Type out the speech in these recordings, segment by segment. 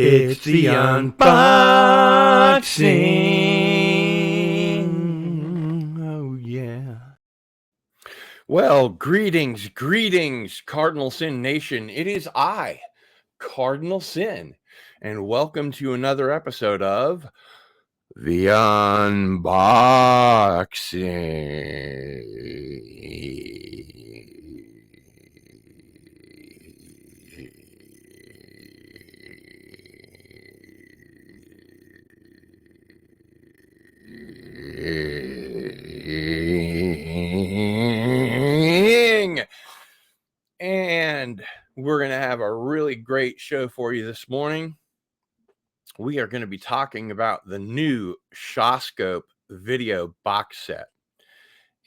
It's the unboxing. Oh, yeah. Well, greetings, Cardinal Sin Nation. It is I, Cardinal Sin, and welcome to another episode of the unboxing. And we're going to have a really great show for you this morning. We are going to be talking about the new Shawscope video box set.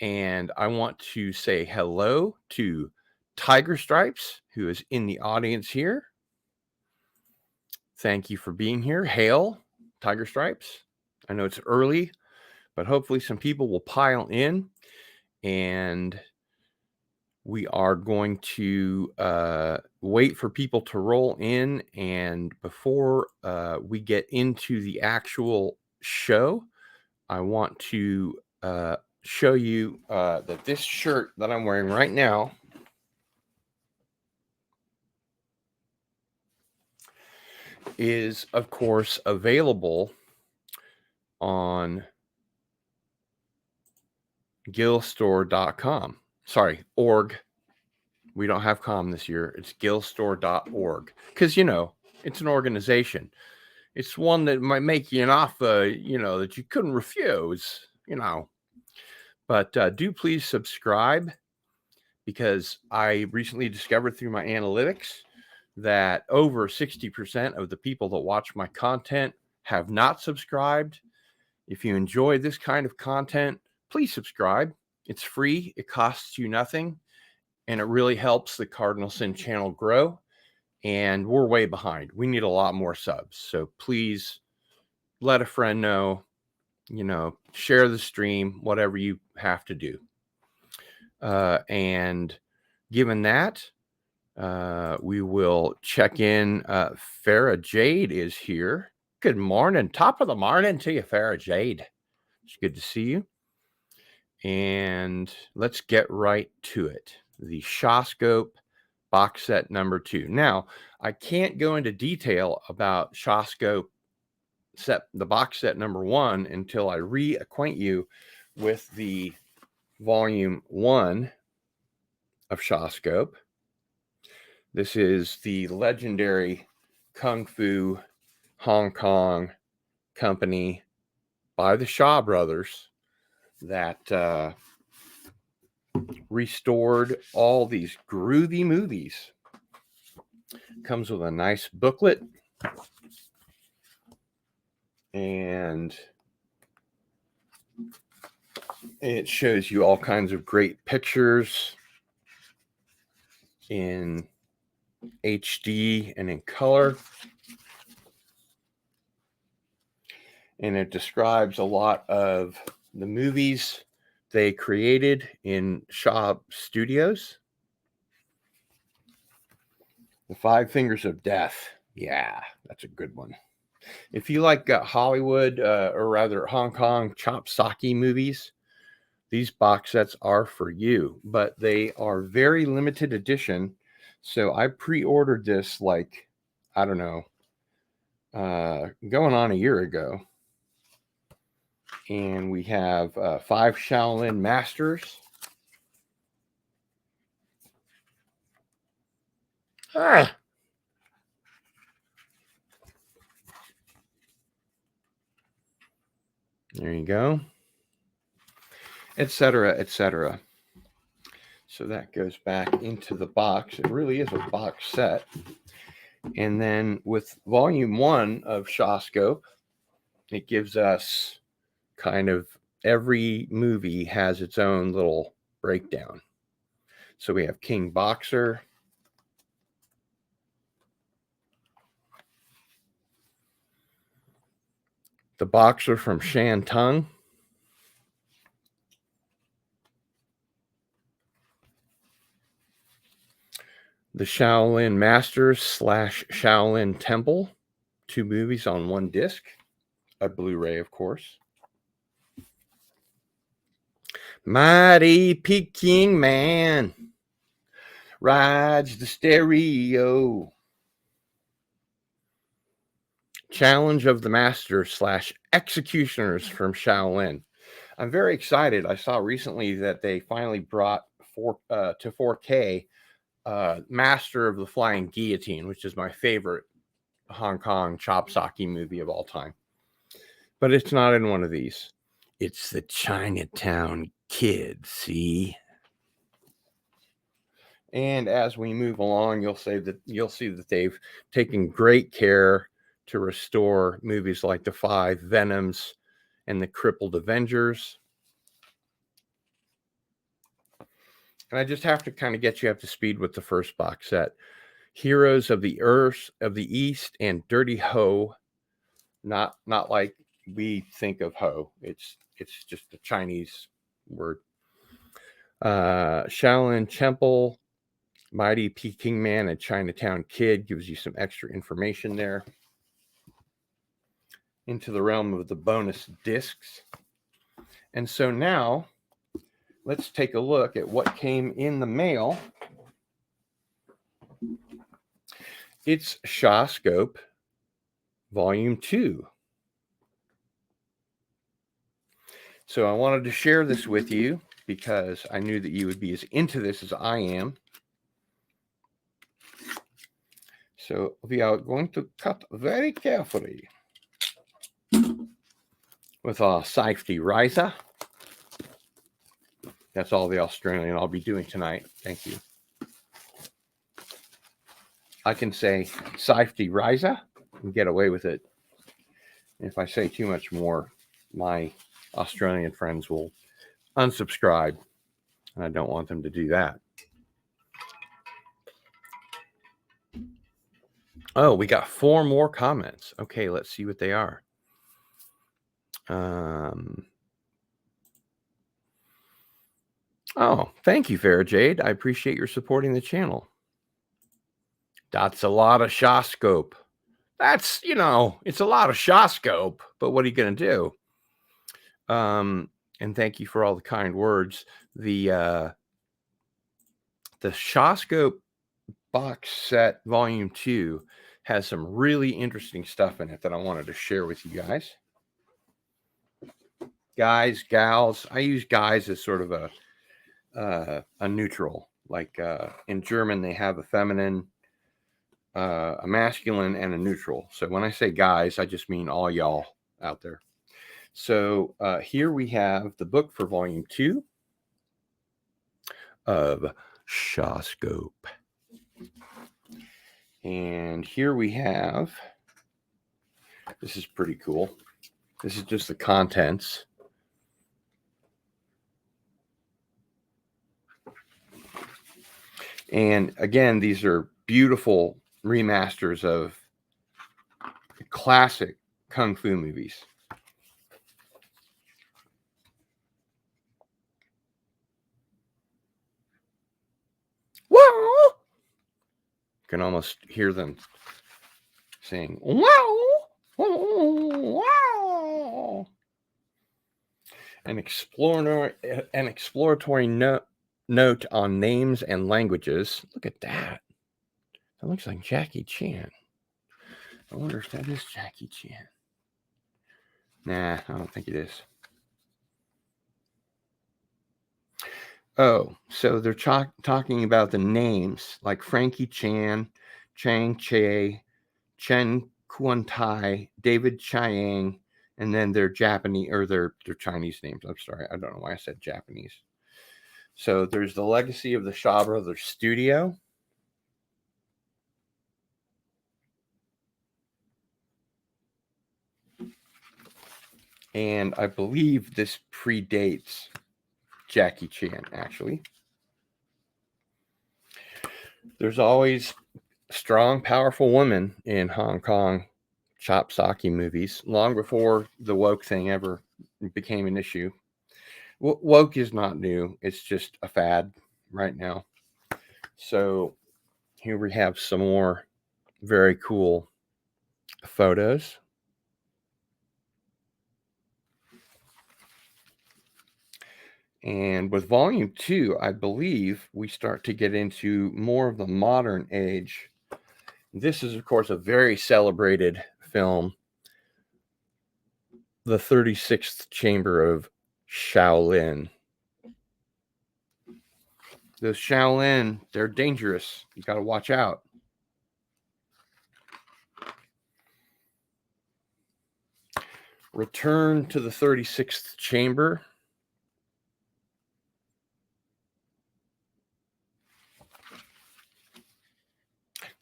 And I want to say hello to Tiger Stripes, who is in the audience here. Thank you for being here. Hail, Tiger Stripes. I know it's early, but hopefully some people will pile in, and we are going to wait for people to roll in. And before we get into the actual show, I want to show you that this shirt that I'm wearing right now is, of course, available on gillstore.com. Sorry, org. We don't have com this year. It's gillstore.org. Because, you know, it's an organization. It's one that might make you an offer, you know, that you couldn't refuse, you know. But do please subscribe, because I recently discovered through my analytics that over 60% of the people that watch my content have not subscribed. If you enjoy this kind of content, please subscribe. It's free. It costs you nothing. And it really helps the Cardinal Sin channel grow. And we're way behind. We need a lot more subs. So please let a friend know, you know, share the stream, whatever you have to do. And given that, we will check in. Farrah Jade is here. Good morning. Top of the morning to you, Farrah Jade. It's good to see you. And let's get right to it. The Shawscope box set number 2. Now, I can't go into detail about Shawscope the box set number 1 until I reacquaint you with the volume 1 of Shawscope. This is the legendary Kung Fu Hong Kong company by the Shaw brothers that restored all these groovy movies. Comes with a nice booklet, and it shows you all kinds of great pictures in HD and in color. And it describes a lot of the movies they created in Shaw Studios. The Five Fingers of Death. Yeah, that's a good one. If you like Hollywood, or rather Hong Kong chop-socky movies, these box sets are for you. But they are very limited edition. So I pre-ordered this, like, I don't know, going on a year ago. And we have 5 Shaolin Masters. Ah! There you go. Etc., etc. So that goes back into the box. It really is a box set. And then with volume 1 of Shawscope, it gives us kind of every movie has its own little breakdown. So we have King Boxer, the Boxer from Shantung, the Shaolin Masters / Shaolin Temple 2 movies on one disc, a Blu-ray, of course. Mighty Peking Man rides the stereo. Challenge of the Master / Executioners from Shaolin. I'm very excited. I saw recently that they finally brought to 4K Master of the Flying Guillotine, which is my favorite Hong Kong chop-socky movie of all time. But it's not in one of these. It's the Chinatown Kid, see? And as we move along, you'll see that they've taken great care to restore movies like The Five Venoms and The Crippled Avengers. And I just have to kind of get you up to speed with the first box set. Heroes of the Earth, of the East, and Dirty Ho. Not like we think of ho. It's just a Chinese word. Shaolin Temple, Mighty Peking Man, and Chinatown Kid gives you some extra information there. Into the realm of the bonus discs. And so now, let's take a look at what came in the mail. It's Shawscope Volume 2. So I wanted to share this with you because I knew that you would be as into this as I am. So we are going to cut very carefully with a safety razor. That's all the Australian I'll be doing tonight. Thank you. I can say safety razor and get away with it. If I say too much more, my Australian friends will unsubscribe, and I don't want them to do that. Oh, we got 4 more comments. Okay, let's see what they are. Oh, thank you, Farrah Jade. I appreciate your supporting the channel. That's a lot of Shawscope. That's, it's a lot of Shawscope, but what are you going to do? And thank you for all the kind words. The Shawscope box set volume 2 has some really interesting stuff in it that I wanted to share with you guys. Guys, gals. I use guys as sort of a neutral. Like in German, they have a feminine, a masculine, and a neutral. So when I say guys, I just mean all y'all out there. So here we have the book for volume 2 of Shawscope. And here we have, this is pretty cool. This is just the contents. And again, these are beautiful remasters of classic kung fu movies. Wow! You can almost hear them saying, wow! Wow! An exploratory note on names and languages. Look at that. That looks like Jackie Chan. I wonder if that is Jackie Chan. Nah, I don't think it is. Oh, so they're talking about the names like Frankie Chan, Chang Che, Chen Kuan-tai, David Chiang, and then their Japanese or their Chinese names. I'm sorry, I don't know why I said Japanese. So there's the legacy of the Shaw Brothers studio. And I believe this predates Jackie Chan, actually. There's always strong, powerful women in Hong Kong chop-socky movies, long before the woke thing ever became an issue. Woke is not new. It's just a fad right now. So here we have some more very cool photos. And with volume 2, I believe we start to get into more of the modern age. This is, of course, a very celebrated film, The 36th Chamber of Shaolin. Those Shaolin, they're dangerous. You got to watch out. Return to the 36th Chamber.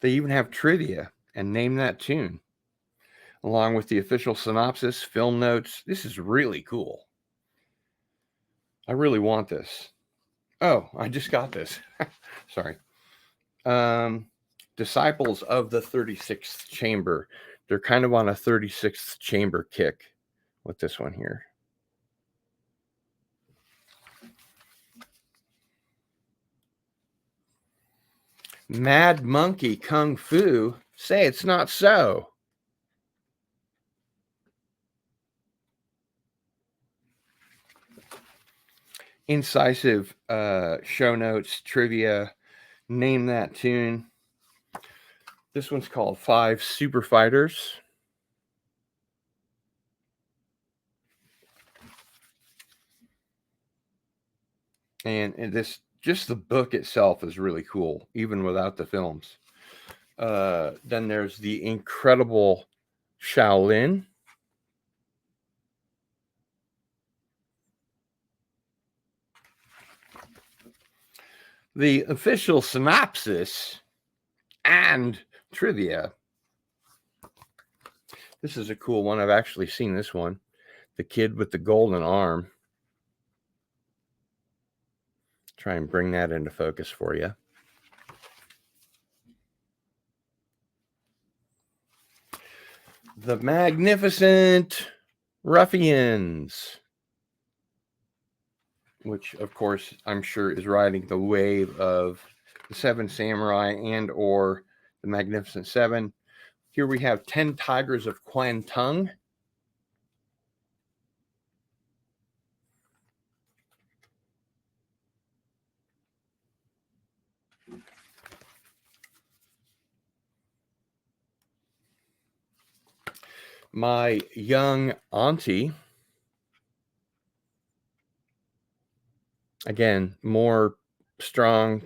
They even have trivia and Name That Tune, along with the official synopsis, film notes. This is really cool. I really want this. Oh, I just got this. Sorry. Disciples of the 36th Chamber. They're kind of on a 36th Chamber kick with this one here. Mad Monkey Kung Fu. Say it's not so. Incisive show notes, trivia, Name That Tune. This one's called 5 Super Fighters. And this, just the book itself is really cool, even without the films. Then there's The Incredible Shaolin. The official synopsis and trivia. This is a cool one. I've actually seen this one. The Kid with the Golden Arm. Try and bring that into focus for you. The Magnificent Ruffians, which, of course, I'm sure is riding the wave of the 7 Samurai and or the Magnificent 7. Here we have 10 Tigers of Kwantung. My Young Auntie. Again, more strong,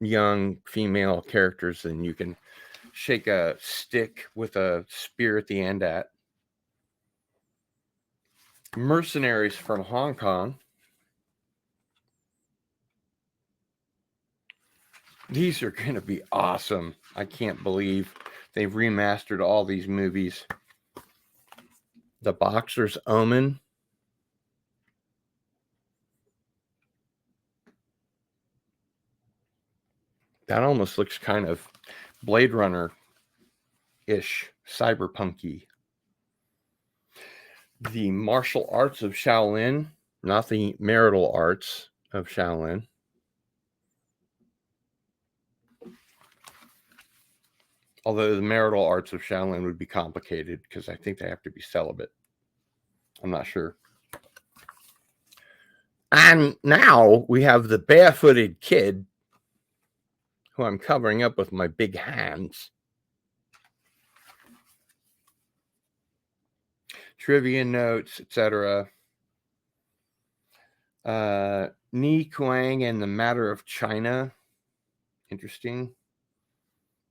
young female characters than you can shake a stick with a spear at the end at. Mercenaries from Hong Kong. These are going to be awesome. I can't believe they've remastered all these movies. The Boxer's Omen. That almost looks kind of Blade Runner-ish, cyberpunky. The Martial Arts of Shaolin, not the marital arts of Shaolin. Although the marital arts of Shaolin would be complicated because I think they have to be celibate. I'm not sure. And now we have the Barefooted Kid, who I'm covering up with my big hands. Trivia notes, etc. Ni Kuang and the Matter of China. Interesting.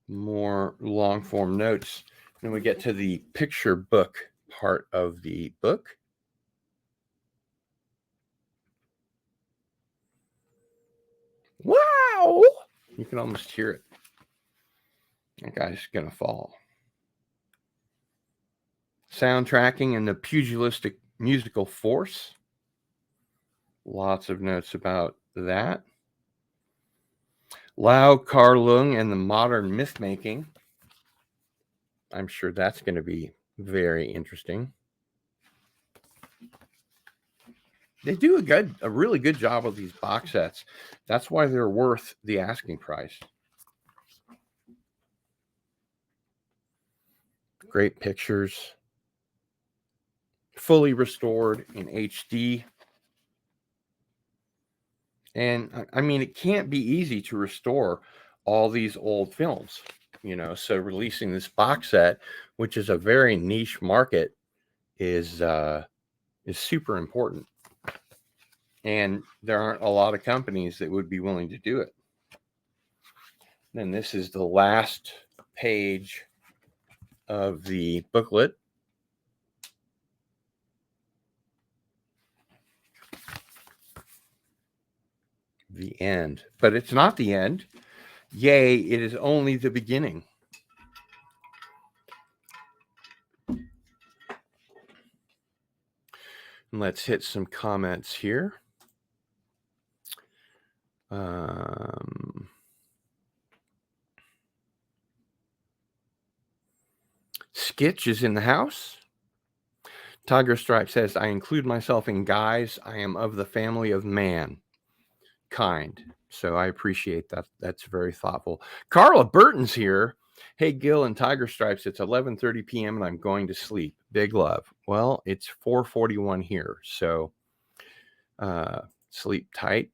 More long form notes. Then we get to the picture book part of the book. Wow! You can almost hear it. That guy's going to fall. Soundtracking and the pugilistic musical force. Lots of notes about that. Lau Kar-Lung and the modern myth making. I'm sure that's going to be very interesting. They do a really good job with these box sets. That's why they're worth the asking price. Great pictures. Fully restored in HD. And I mean, it can't be easy to restore all these old films, so releasing this box set, which is a very niche market, is super important. And there aren't a lot of companies that would be willing to do it. Then this is the last page of the booklet. The end. But it's not the end. Yay, it is only the beginning. Let's hit some comments here. Skitch is in the house. Tiger Stripe says, I include myself in guys. I am of the family of man. Kind. So I appreciate that. That's very thoughtful. Carla Burton's here. Hey, Gil and Tiger Stripes, it's 11:30 p.m. and I'm going to sleep. Big love. Well, it's 4:41 here. So sleep tight.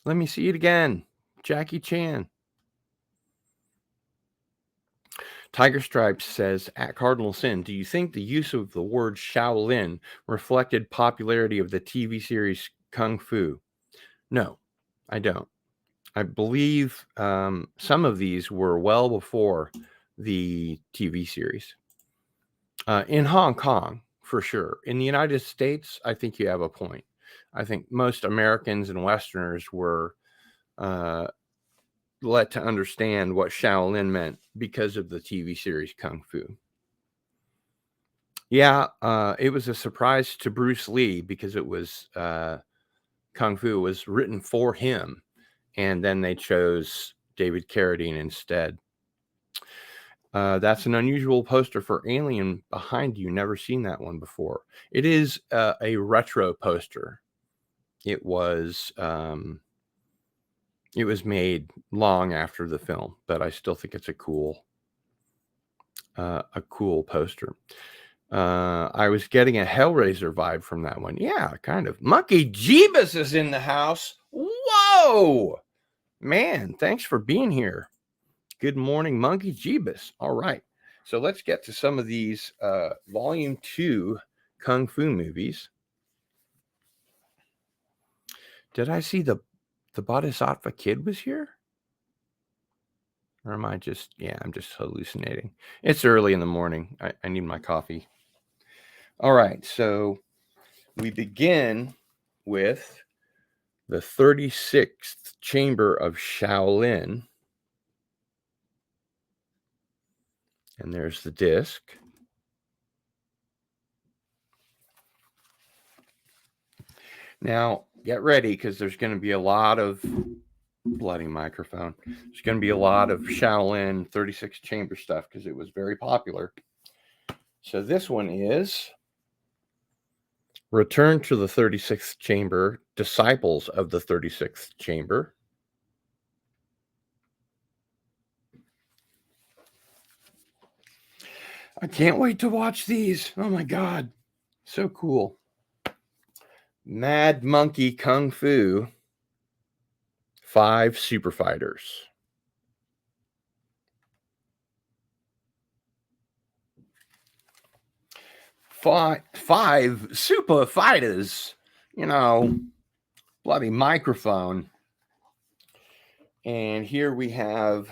Let me see it again. Jackie Chan. Tiger Stripes says, at Cardinal Sin, do you think the use of the word Shaolin reflected popularity of the TV series Kung Fu? No, I don't. I believe some of these were well before the TV series. In Hong Kong, for sure. In the United States, I think you have a point. I think most Americans and Westerners were let to understand what Shaolin meant because of the TV series Kung Fu. Yeah, it was a surprise to Bruce Lee because it was Kung Fu was written for him, and then they chose David Carradine instead. That's an unusual poster for Alien behind you. Never seen that one before. It is a retro poster. It was made long after the film, but I still think it's a cool poster. I was getting a Hellraiser vibe from that one. Yeah, kind of. Monkey Jeebus is in the house. Whoa! Man, thanks for being here. Good morning, Monkey Jeebus. All right. So let's get to some of these Volume 2 Kung Fu movies. Did I see the Bodhisattva Kid was here? Or am I just, I'm just hallucinating. It's early in the morning. I need my coffee. All right, so we begin with the 36th Chamber of Shaolin. And there's the disc. Now, get ready because there's going to be a lot of bloody microphone. There's going to be a lot of Shaolin 36 chamber stuff because it was very popular. So this one is Return to the 36th Chamber, Disciples of the 36th Chamber. I can't wait to watch these. Oh my God. So cool. Mad Monkey Kung Fu, 5 Super Fighters. Five super fighters, bloody microphone. And here we have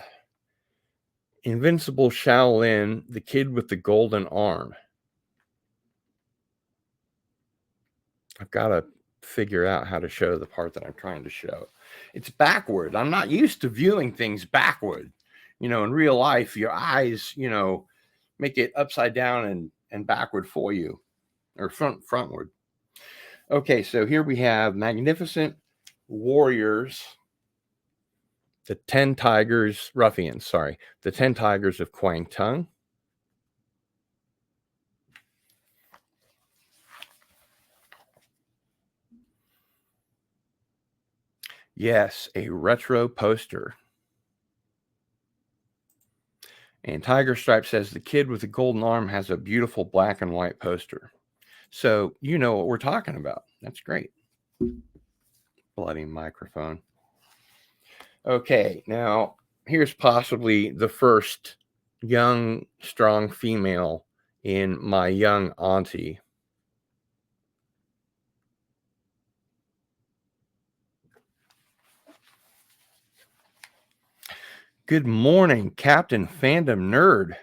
Invincible Shaolin, the kid with the golden arm. I've got to figure out how to show the part that I'm trying to show. It's backward. I'm not used to viewing things backward. In real life, your eyes, make it upside down and backward for you, or frontward. Okay, so here we have Magnificent Warriors, the 10 Tigers, Ruffians, sorry, the 10 Tigers of Kwang Tung. Yes, a retro poster. And Tiger Stripe says the kid with the golden arm has a beautiful black and white poster. So you know what we're talking about. That's great. Bloody microphone. Okay, now here's possibly the first young, strong female in My Young Auntie. Good morning, Captain Fandom Nerd.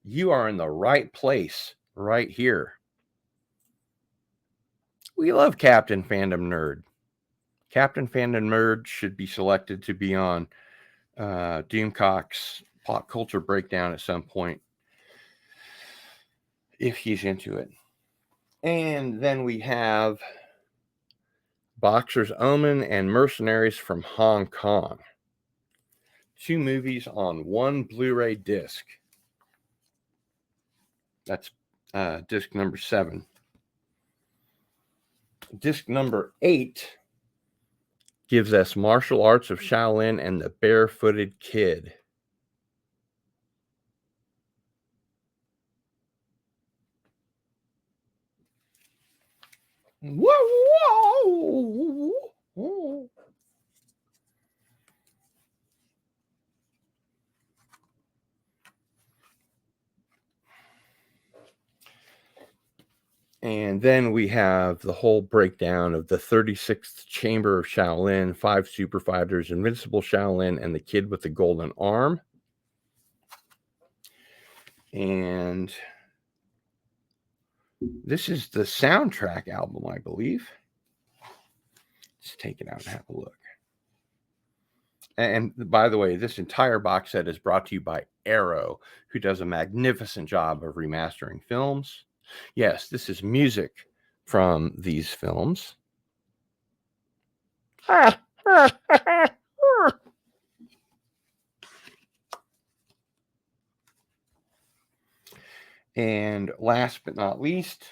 You are in the right place right here. We love Captain Fandom Nerd. Captain Fandom Nerd should be selected to be on Doomcock's Pop Culture Breakdown at some point if he's into it. And then we have Boxer's Omen and Mercenaries from Hong Kong. 2 movies on 1 Blu-ray disc. That's disc number 7. Disc number 8 gives us Martial Arts of Shaolin and the Barefooted Kid. Whoa, whoa. And then we have the whole breakdown of the 36th Chamber of Shaolin, 5 Super Fighters, Invincible Shaolin, and the Kid with the Golden Arm. And this is the soundtrack album, I believe. Let's take it out and have a look. And by the way, this entire box set is brought to you by Arrow, who does a magnificent job of remastering films. Yes, this is music from these films. And last but not least,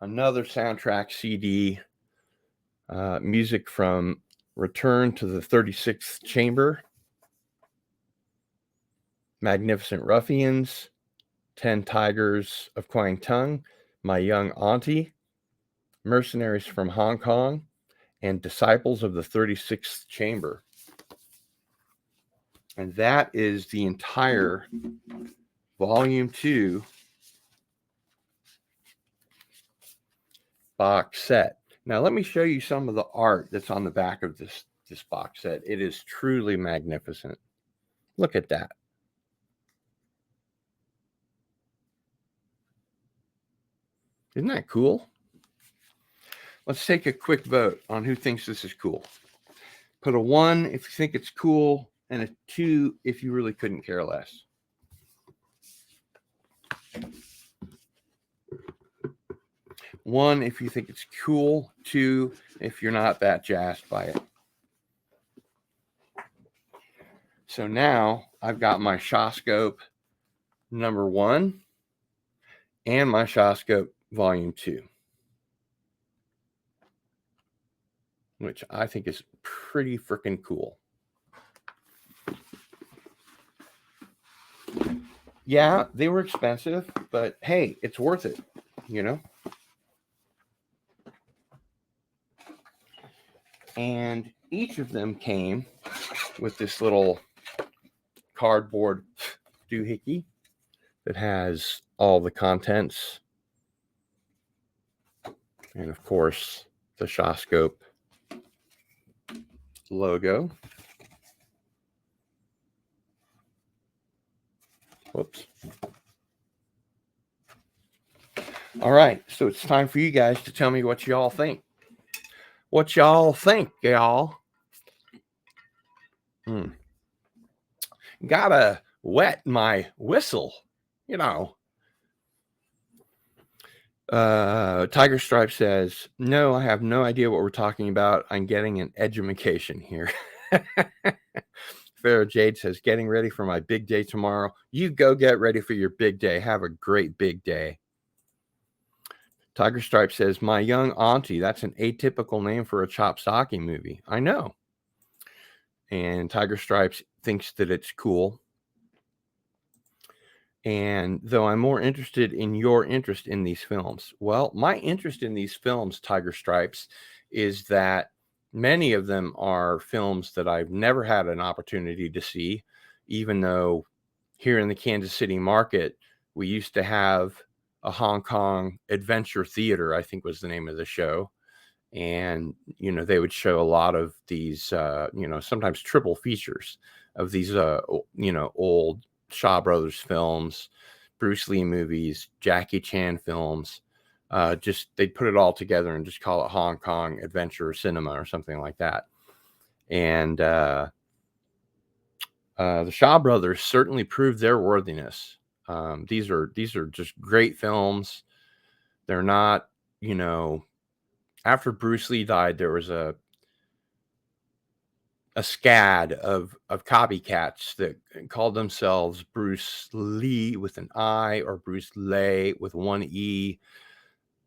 another soundtrack CD, music from Return to the 36th Chamber, Magnificent Ruffians, 10 Tigers of Kwang Tung, My Young Auntie, Mercenaries from Hong Kong, and Disciples of the 36th Chamber. And that is the entire Volume 2 box set. Now, let me show you some of the art that's on the back of this box set. It is truly magnificent. Look at that. Isn't that cool? Let's take a quick vote on who thinks this is cool. Put a 1 if you think it's cool, and a 2 if you really couldn't care less. One if you think it's cool, 2 if you're not that jazzed by it. So now I've got my Shawscope number 1 and my Shawscope volume 2, which I think is pretty freaking cool. Yeah, they were expensive, but hey, it's worth it, you know? And each of them came with this little cardboard doohickey that has all the contents. And of course, the Shawscope logo. Whoops. All right, so it's time for you guys to tell me what y'all think. What y'all think, y'all? Gotta wet my whistle, you know. Tiger Stripe says, no, I have no idea what we're talking about. I'm getting an edumacation here. Farrah Jade says, getting ready for my big day tomorrow. You go get ready for your big day. Have a great big day. Tiger Stripe says, My Young Auntie. That's an atypical name for a chop-socky movie. I know. And Tiger Stripes thinks that it's cool. And though I'm more interested in your interest in these films, well, my interest in these films, Tiger Stripes, is that many of them are films that I've never had an opportunity to see, even though here in the Kansas City market, we used to have a Hong Kong Adventure Theater, I think was the name of the show. And, they would show a lot of these, sometimes triple features of these, old Shaw Brothers films, Bruce Lee movies, Jackie Chan films. Just they'd put it all together and just call it Hong Kong Adventure Cinema or something like that. And the Shaw Brothers certainly proved their worthiness. These are just great films. They're not, after Bruce Lee died, there was a scad of copycats that called themselves Bruce Lee with an I or Bruce Lay with one E.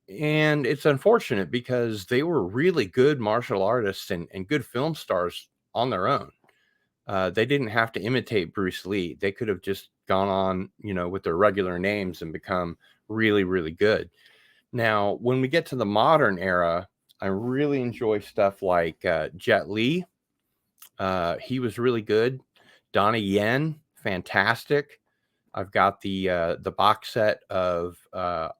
And it's unfortunate because they were really good martial artists and good film stars on their own. They didn't have to imitate Bruce Lee. They could have just gone on, with their regular names and become really, really good. Now, when we get to the modern era, I really enjoy stuff like Jet Li. He was really good. Donnie Yen, fantastic. I've got the box set of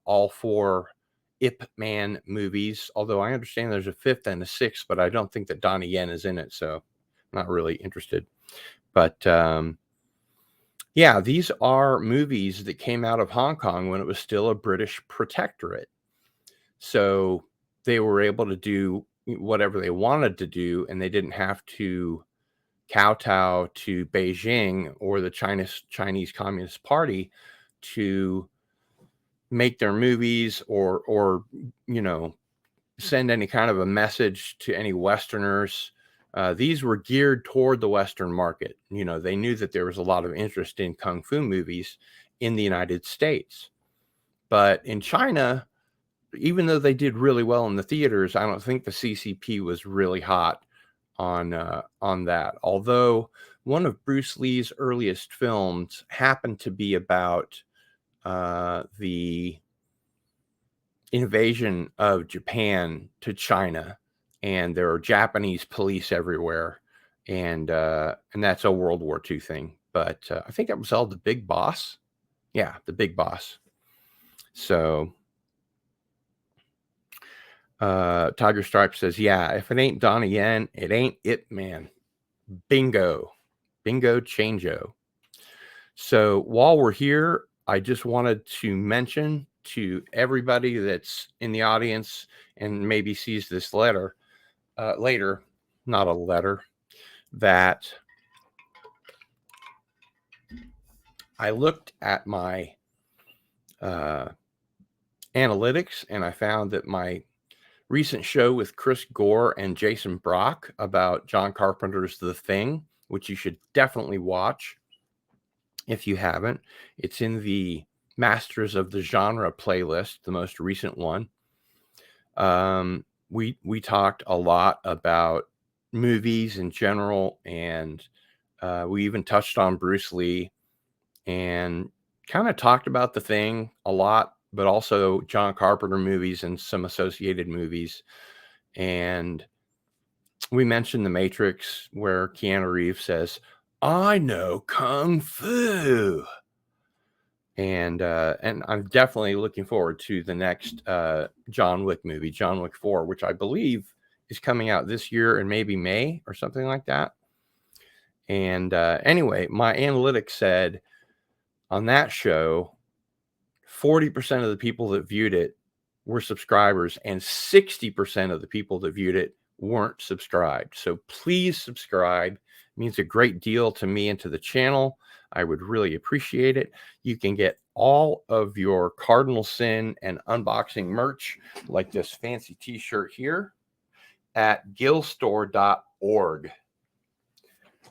all 4 Ip Man movies, although I understand there's a 5th and a 6th, but I don't think that Donnie Yen is in it, so I'm not really interested. But yeah, these are movies that came out of Hong Kong when it was still a British protectorate. So they were able to do whatever they wanted to do, and they didn't have to kowtow to Beijing or the Chinese Communist Party to make their movies or send any kind of a message to any Westerners. These were geared toward the Western market. They knew that there was a lot of interest in kung fu movies in the United States, but in China, even though they did really well in the theaters, I don't think the CCP was really hot on that. Although one of Bruce Lee's earliest films happened to be about the invasion of Japan to China, and there are Japanese police everywhere, and that's a World War II thing. But I think it was called The Big Boss. Yeah, The Big Boss. So Tiger Stripe says, yeah, if it ain't Donnie Yen, it ain't Ip Man. Bingo. Bingo chango. So while we're here, I just wanted to mention to everybody that's in the audience and maybe sees this letter later, not a letter, that I looked at my analytics and I found that my recent show with Chris Gore and Jason Brock about John Carpenter's The Thing, which you should definitely watch if you haven't. It's in the Masters of the Genre playlist, the most recent one. We talked a lot about movies in general, and we even touched on Bruce Lee and kind of talked about The Thing a lot, but also John Carpenter movies and some associated movies. And we mentioned The Matrix, where Keanu Reeves says, I know Kung Fu. And I'm definitely looking forward to the next John Wick movie, John Wick 4, which I believe is coming out this year in maybe May or something like that. And anyway, my analytics said on that show, 40% of the people that viewed it were subscribers, and 60% of the people that viewed it weren't subscribed. So please subscribe. It means a great deal to me and to the channel. I would really appreciate it. You can get all of your Cardinal Sin and unboxing merch, like this fancy t-shirt here, at gillstore.org,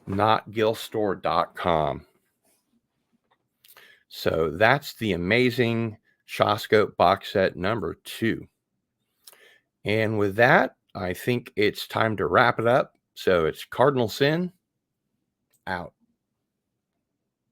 not gillstore.com. So that's the amazing Shawscope box set number 2. And with that, I think it's time to wrap it up. So it's Cardinal Sin out.